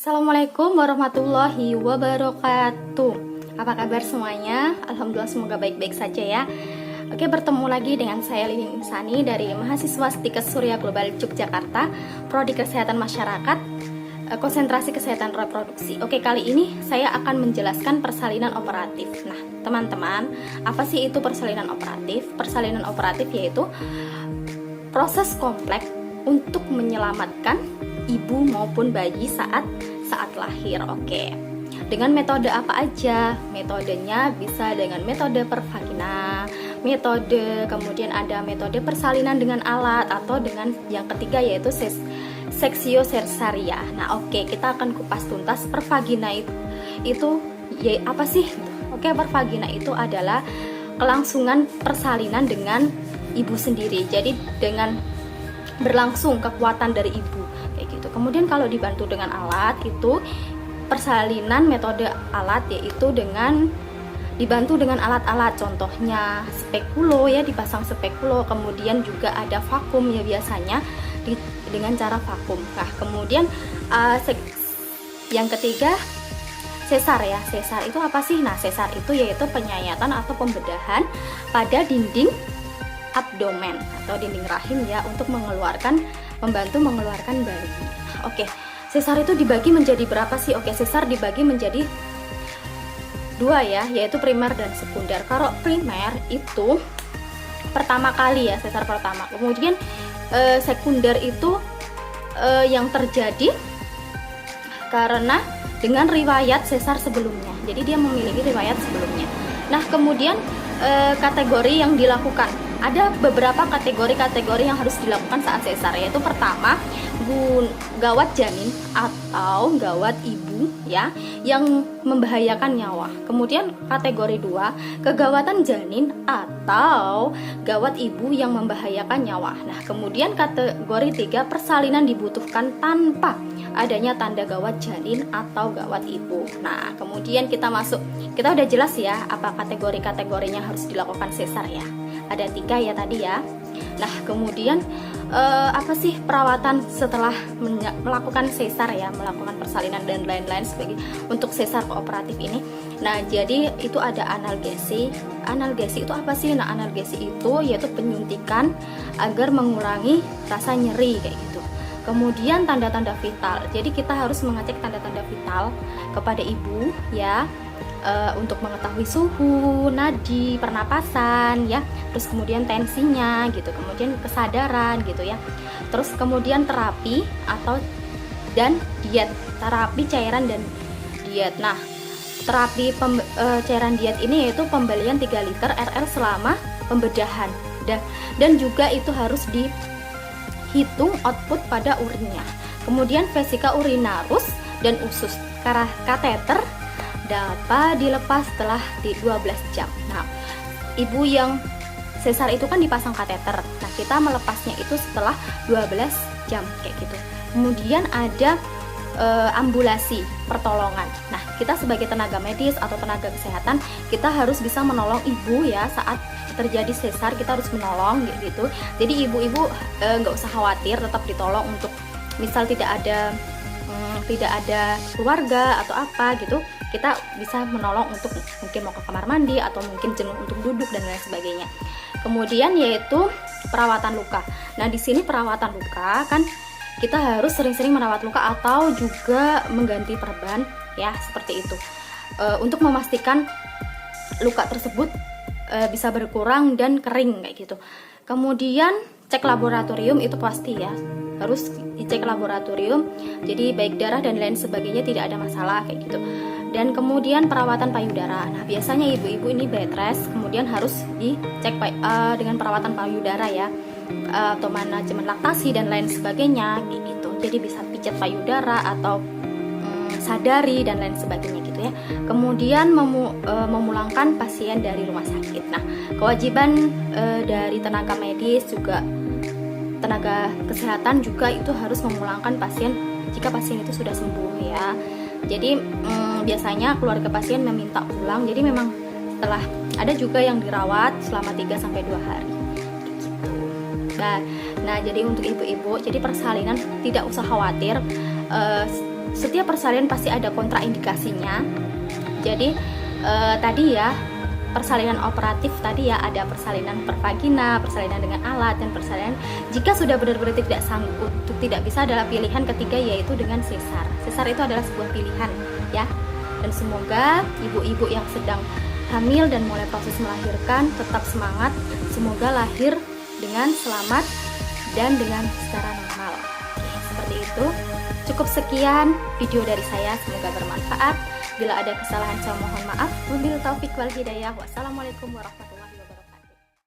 Assalamualaikum warahmatullahi wabarakatuh. Apa kabar semuanya? Alhamdulillah semoga baik-baik saja ya. Oke, bertemu lagi dengan saya Liwin Insani dari mahasiswa Stikes Surya Global Yogyakarta, Prodi Kesehatan Masyarakat, konsentrasi kesehatan reproduksi. Oke, kali ini saya akan menjelaskan persalinan operatif. Nah, teman-teman, apa sih itu persalinan operatif? Persalinan operatif yaitu proses kompleks untuk menyelamatkan ibu maupun bayi saat lahir. Oke. Dengan metode apa aja? Metodenya bisa dengan metode per vagina, kemudian ada metode persalinan dengan alat, atau dengan yang ketiga yaitu seksio sersaria. Nah, oke, kita akan kupas tuntas per vagina itu ya apa sih? Oke, per vagina itu adalah kelangsungan persalinan dengan ibu sendiri. Jadi dengan berlangsung kekuatan dari ibu kayak gitu. Kemudian kalau dibantu dengan alat itu persalinan metode alat, yaitu dengan dibantu dengan alat-alat, contohnya spekulo ya, dipasang spekulo, kemudian juga ada vakum ya, biasanya dengan cara vakum. Nah, kemudian yang ketiga sesar ya. Sesar itu apa sih? Nah, sesar itu yaitu penyayatan atau pembedahan pada dinding abdomen atau dinding rahim ya, untuk membantu mengeluarkan bayi. Oke, sesar itu dibagi menjadi berapa sih? Oke, sesar dibagi menjadi dua ya, yaitu primer dan sekunder. Kalau primer itu pertama kali ya, sesar pertama. Kemudian sekunder itu yang terjadi karena dengan riwayat sesar sebelumnya. Jadi dia memiliki riwayat sebelumnya. Nah, kemudian kategori yang dilakukan, ada beberapa kategori yang harus dilakukan saat sesar, yaitu pertama gawat janin atau gawat ibu ya, yang membahayakan nyawa. Kemudian kategori 2, kegawatan janin atau gawat ibu yang membahayakan nyawa. Nah, kemudian kategori 3, persalinan dibutuhkan tanpa adanya tanda gawat janin atau gawat ibu. Nah, kemudian kita udah jelas ya apa kategorinya harus dilakukan sesar ya. Ada 3 ya tadi ya. Nah, kemudian apa sih perawatan setelah melakukan sesar ya, melakukan persalinan dan lain-lain sebagai untuk sesar kooperatif ini. Nah, jadi itu ada analgesi. Analgesi itu apa sih? Nah, analgesi itu yaitu penyuntikan agar mengurangi rasa nyeri kayak gitu. Kemudian tanda-tanda vital. Jadi kita harus mengecek tanda-tanda vital kepada ibu ya, untuk mengetahui suhu, nadi, pernapasan ya, terus kemudian tensinya gitu, kemudian kesadaran gitu ya. Terus kemudian terapi dan diet, terapi cairan dan diet. Nah, terapi cairan diet ini yaitu pembelian 3 liter RL selama pembedahan, dan juga itu harus dihitung output pada urinnya. Kemudian vesika urinarus dan usus. Kateter dapat dilepas setelah 12 jam. Nah, ibu yang sesar itu kan dipasang kateter. Nah, kita melepasnya itu setelah 12 jam kayak gitu. Kemudian ada ambulasi pertolongan. Nah, kita sebagai tenaga medis atau tenaga kesehatan, kita harus bisa menolong ibu ya saat terjadi sesar, kita harus menolong gitu. Jadi ibu-ibu nggak usah khawatir, tetap ditolong. Untuk misal tidak ada keluarga atau apa gitu, kita bisa menolong untuk mungkin mau ke kamar mandi atau mungkin jenuh untuk duduk dan lain sebagainya. Kemudian yaitu perawatan luka. Nah, di sini perawatan luka kan kita harus sering-sering merawat luka atau juga mengganti perban ya, seperti itu. Untuk memastikan luka tersebut bisa berkurang dan kering kayak gitu. Kemudian cek laboratorium itu pasti ya, harus dicek laboratorium, jadi baik darah dan lain sebagainya tidak ada masalah kayak gitu. Dan kemudian perawatan payudara. Nah, biasanya ibu-ibu ini bed rest, kemudian harus dicek dengan perawatan payudara ya, atau manajemen laktasi dan lain sebagainya kayak gitu. Jadi bisa pijat payudara atau sadari dan lain sebagainya gitu ya. Kemudian memulangkan pasien dari rumah sakit. Nah, kewajiban dari tenaga medis juga, tenaga kesehatan juga itu harus memulangkan pasien jika pasien itu sudah sembuh ya. Jadi biasanya keluarga pasien meminta pulang. Jadi memang setelah, ada juga yang dirawat selama 3-2 hari gitu. Nah, jadi untuk ibu-ibu, jadi persalinan tidak usah khawatir. setiap persalinan pasti ada kontraindikasinya. Jadi tadi ya, persalinan operatif tadi ya, ada persalinan per vagina, persalinan dengan alat, dan persalinan jika sudah benar-benar tidak sanggup untuk tidak bisa adalah pilihan ketiga, yaitu dengan sesar. Sesar itu adalah sebuah pilihan ya. Dan semoga ibu-ibu yang sedang hamil dan mulai proses melahirkan tetap semangat, semoga lahir dengan selamat dan dengan secara normal. Oke, seperti itu. Cukup sekian video dari saya, semoga bermanfaat. Bila ada kesalahan saya mohon maaf. Wabillahi taufiq wal hidayah. Wassalamualaikum warahmatullahi wabarakatuh.